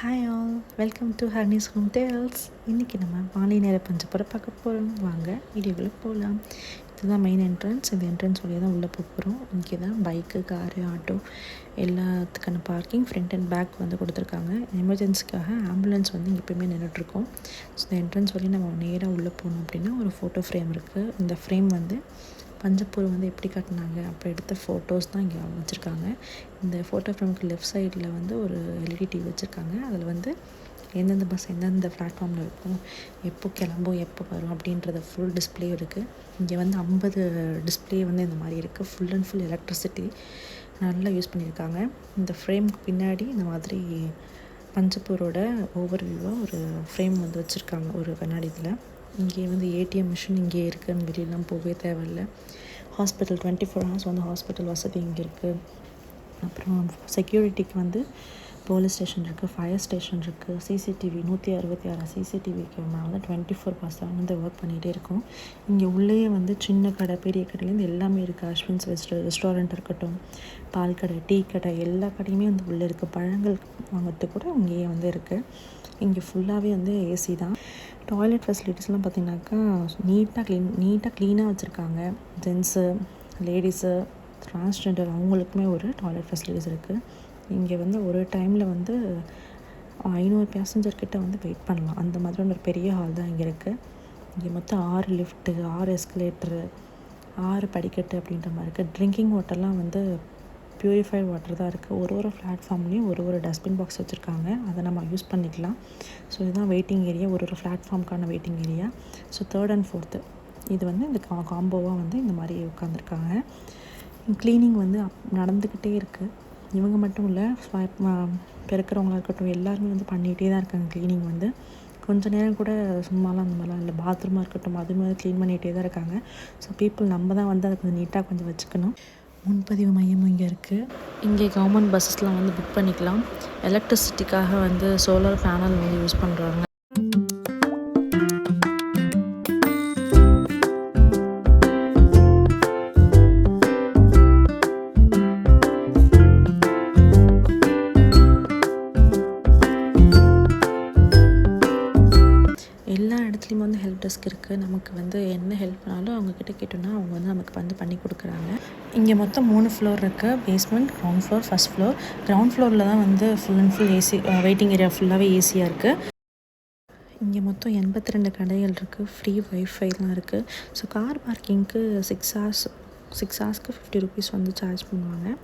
Hi all, welcome to Harnish home tales. இன்றைக்கி நம்ம மாலை நேர பஞ்சப்பரை பார்க்க போகிறோம். வாங்க வீடியோக்குள்ளே போகலாம். இதுதான் மெயின் என்ட்ரன்ஸ். இந்த என்ட்ரன்ஸ் வழியாக தான் உள்ளே போக போகிறோம். இங்கே தான் பைக்கு, காரு, ஆட்டோ எல்லாத்துக்கான பார்க்கிங் ஃப்ரண்ட் அண்ட் பேக் வந்து கொடுத்துருக்காங்க. எமர்ஜென்சிக்காக ஆம்புலன்ஸ் வந்து இங்கே எப்போயுமே நின்றுட்டுருக்கோம். ஸோ இந்த என்ட்ரன்ஸ் வழி நம்ம நேராக உள்ளே போகணும் அப்படின்னா ஒரு ஃபோட்டோ ஃப்ரேம் இருக்குது. இந்த ஃப்ரேம் வந்து பஞ்சப்பூர் வந்து எப்படி கட்டினாங்க அப்போ எடுத்த ஃபோட்டோஸ் தான் இங்கே வச்சுருக்காங்க. இந்த ஃபோட்டோ ஃப்ரேமுக்கு லெஃப்ட் சைடில் வந்து ஒரு எல்இடி டிவி வச்சுருக்காங்க. அதில் வந்து எந்தெந்த பஸ் எந்தெந்த பிளாட்ஃபார்மில் இருக்கும், எப்போ கிளம்பும், எப்போ வரும் அப்படின்றத ஃபுல் டிஸ்பிளே இருக்குது. இங்கே வந்து 50 டிஸ்பிளே வந்து இந்த மாதிரி இருக்குது. ஃபுல் அண்ட் ஃபுல் எலக்ட்ரிசிட்டி நல்லா யூஸ் பண்ணியிருக்காங்க. இந்த ஃப்ரேமுக்கு பின்னாடி இந்த மாதிரி பஞ்சப்பூரோட ஓவர்வியூவாக ஒரு ஃப்ரேம் வந்து வச்சுருக்காங்க ஒரு கண்ணாடி இதில். இங்கே வந்து ஏடிஎம் மிஷின் இங்கே இருக்குதுன்னு வெளியெல்லாம் போகவே தேவையில்லை. ஹாஸ்பிட்டல் 24 ஹவர்ஸ் வந்து ஹாஸ்பிட்டல் வசதி இங்கே இருக்குது. அப்புறம் செக்யூரிட்டிக்கு வந்து போலீஸ் ஸ்டேஷன் இருக்குது, ஃபயர் ஸ்டேஷன் இருக்குது, சிசிடிவி 166 சிசிடிவி கேமரா வந்து 24/7 வந்து ஒர்க் பண்ணிகிட்டே இருக்கும். இங்கே உள்ளேயே வந்து சின்ன கடை, பெரிய கடையிலேருந்து எல்லாமே இருக்குது. அஸ்வின்ஸ் ரெஸ்டாரண்ட் இருக்கட்டும், பால் கடை, டீ கடை, எல்லா கடையுமே வந்து உள்ளே இருக்குது. பழங்கள் வாங்கிறதுக்கு கூட இங்கேயே வந்து இருக்குது. இங்கே ஃபுல்லாகவே வந்து ஏசி தான். டாய்லெட் ஃபெசிலிட்டிஸ்லாம் பார்த்திங்கனாக்கா நீட்டாக க்ளீனாக வச்சுருக்காங்க. ஜென்ஸு, லேடிஸு, ட்ரான்ஸ்ஜெண்டர் அவங்களுக்குமே ஒரு டாய்லெட் ஃபெசிலிட்டிஸ் இருக்குது. இங்கே வந்து ஒரு டைமில் வந்து 500 பேசஞ்சர்கிட்ட வந்து வெயிட் பண்ணலாம். அந்த மாதிரி ஒரு பெரிய ஹால் தான் இங்கே இருக்குது. இங்கே மொத்தம் 6 லிஃப்ட்டு, 6 எஸ்கலேட்டரு, 6 படிக்கட்டு அப்படின்ற மாதிரி இருக்குது. ட்ரிங்கிங் வாட்டர்லாம் வந்து ப்யூரிஃபைட் வாட்டர் தான் இருக்குது. ஒரு பிளாட்ஃபார்ம்லேயும் ஒரு டஸ்ட்பின் பாக்ஸ் வச்சுருக்காங்க. அதை நம்ம யூஸ் பண்ணிக்கலாம். ஸோ இதுதான் வெயிட்டிங் ஏரியா, ஒரு பிளாட்ஃபார்முக்கான waiting area. So 3rd and 4th இது வந்து இந்த காம்போவாக வந்து இந்த மாதிரி உட்காந்துருக்காங்க. க்ளீனிங் வந்து நடந்துக்கிட்டே இருக்குது. இவங்க மட்டும் இல்லை, பிறக்கிறவங்களா இருக்கட்டும் எல்லாருமே வந்து பண்ணிகிட்டே தான் இருக்காங்க. க்ளீனிங் வந்து கொஞ்சம் நேரம் கூட சும்மாலாம் அந்த மாதிரிலாம் இல்லை. பாத்ரூமாக இருக்கட்டும் அது மாதிரி க்ளீன் பண்ணிகிட்டே தான் இருக்காங்க. ஸோ பீப்புள் நம்ம தான் வந்து அதை கொஞ்சம் நீட்டாக கொஞ்சம் வச்சுக்கணும். முன்பதிவு மையமும் இங்கே இருக்குது. இங்கே கவர்மெண்ட் பஸ்ஸஸ்லாம் வந்து புக் பண்ணிக்கலாம். எலக்ட்ரிசிட்டிக்காக வந்து சோலார் பேனல் வந்து யூஸ் பண்ணுறாங்க. எல்லா இடத்துலையும் வந்து ஹெல்ப் டெஸ்க் இருக்குது. நமக்கு வந்து என்ன ஹெல்ப் பண்ணாலும் அவங்கக்கிட்ட கேட்டோன்னா அவங்க வந்து நமக்கு வந்து பண்ணி கொடுக்குறாங்க. இங்கே மொத்தம் 3 ஃப்ளோர் இருக்குது. Basement, ground floor, first floor. Ground ஃப்ளோரில் தான் வந்து full and full AC, waiting area ஃபுல்லாகவே ஏசியாக இருக்குது. இங்கே மொத்தம் 82 கடைகள் இருக்குது. ஃப்ரீ வைஃபைலாம் இருக்குது. ஸோ கார் பார்க்கிங்க்கு 6 ஹவர்ஸ்க்கு 50 rupees வந்து சார்ஜ் பண்ணுவாங்க.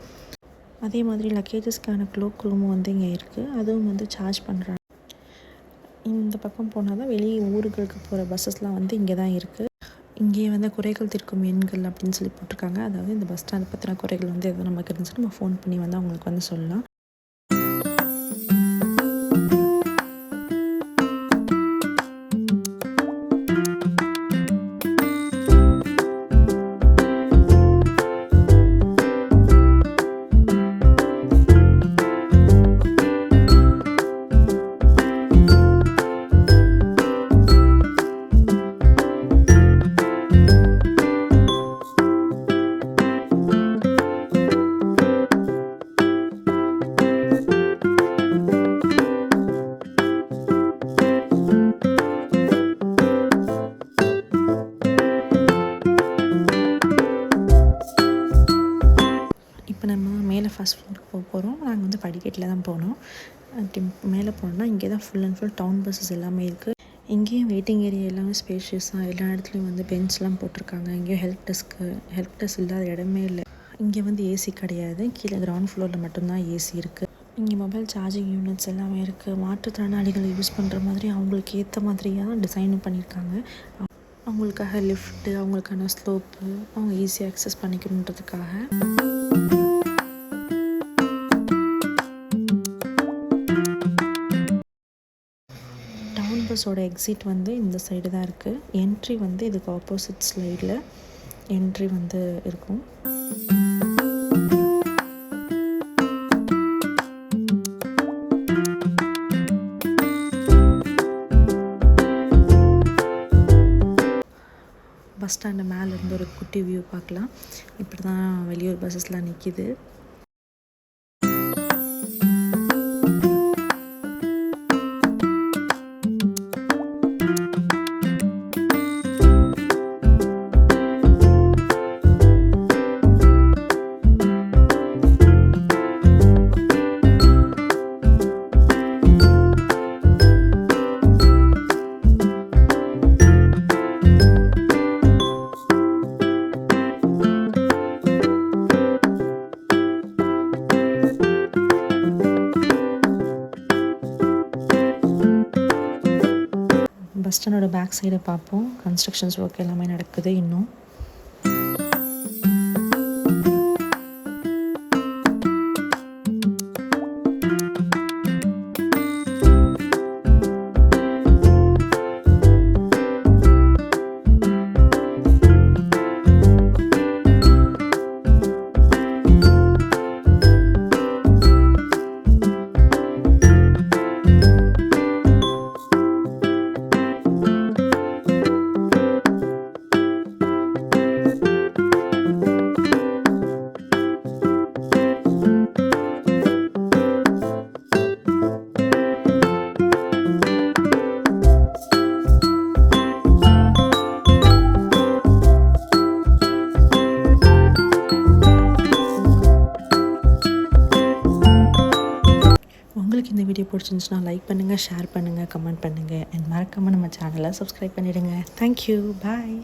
அதே மாதிரி லக்கேஜஸ்க்கான க்ளோக் ரூமும் வந்து இங்கே இருக்குது. அதுவும் வந்து சார்ஜ் பண்ணுறாங்க. இந்த பக்கம் போனால் தான் வெளியே ஊர்களுக்கு போகிற பஸ்ஸஸ்லாம் வந்து இங்கே தான் இருக்குது. இங்கே வந்து குறைகள் தீர்க்கும் எண்கள் அப்படின்னு சொல்லி போட்டிருக்காங்க. அதாவது இந்த பஸ் ஸ்டாண்ட் பற்றின குறைகள் வந்து எதுவும் நமக்கு இருந்துச்சுன்னா நம்ம ஃபோன் பண்ணி வந்து அவங்களுக்கு வந்து சொல்லலாம். இப்போ நம்ம மேலே ஃபஸ்ட் ஃப்ளோருக்கு போக போகிறோம். நாங்கள் வந்து படிக்கட்டில் தான் போனோம். அப்படி மேலே போனோம்னா இங்கே தான் full and full down buses எல்லாமே இருக்குது. இங்கேயும் வெயிட்டிங் ஏரியா எல்லாமே ஸ்பேஷியஸாக எல்லா இடத்துலையும் வந்து பெஞ்ச்லாம் போட்டிருக்காங்க. இங்கேயும் ஹெல்ப் டெஸ்க் இல்லாத இடமே இல்லை. இங்கே வந்து ஏசி கிடையாது. கீழே கிரவுண்ட் ஃப்ளோரில் மட்டும்தான் ஏசி இருக்குது. இங்கே மொபைல் சார்ஜிங் யூனிட்ஸ் எல்லாமே இருக்குது. மாற்றுத்திறனாளிகள் யூஸ் பண்ணுற மாதிரி அவங்களுக்கு ஏற்ற மாதிரியாக டிசைனும் பண்ணியிருக்காங்க. அவங்களுக்காக லிஃப்ட்டு, அவங்களுக்கான ஸ்லோப்பு அவங்க ஈஸியாக அக்சஸ் பண்ணிக்கணுன்றதுக்காக. டவுன் பஸ்ஸோட எக்ஸிட் வந்து இந்த சைடு தான் இருக்குது. என்ட்ரி வந்து இதுக்கு ஆப்போசிட் சைடில் என்ட்ரி வந்து இருக்கும். பஸ் ஸ்டாண்டு மேலே இருந்து ஒரு குட்டி வியூ பார்க்கலாம். இப்படி தான் வெளியூர் பஸ்ஸஸ்லாம் நிற்கிது. பஸ் ஸ்டாண்டோட பேக் சைடை பார்ப்போம். கன்ஸ்ட்ரக்ஷன்ஸ் ஒர்க் எல்லாமே நடக்குது இன்னும். உங்களுக்கு இந்த வீடியோ பிடிச்சிருந்துச்சுன்னா லைக் பண்ணுங்கள், ஷேர் பண்ணுங்கள், கமெண்ட் பண்ணுங்கள் அண்ட் மறக்காமல் நம்ம சேனலை சப்ஸ்கிரைப் பண்ணிவிடுங்க. தேங்க்யூ, பாய்.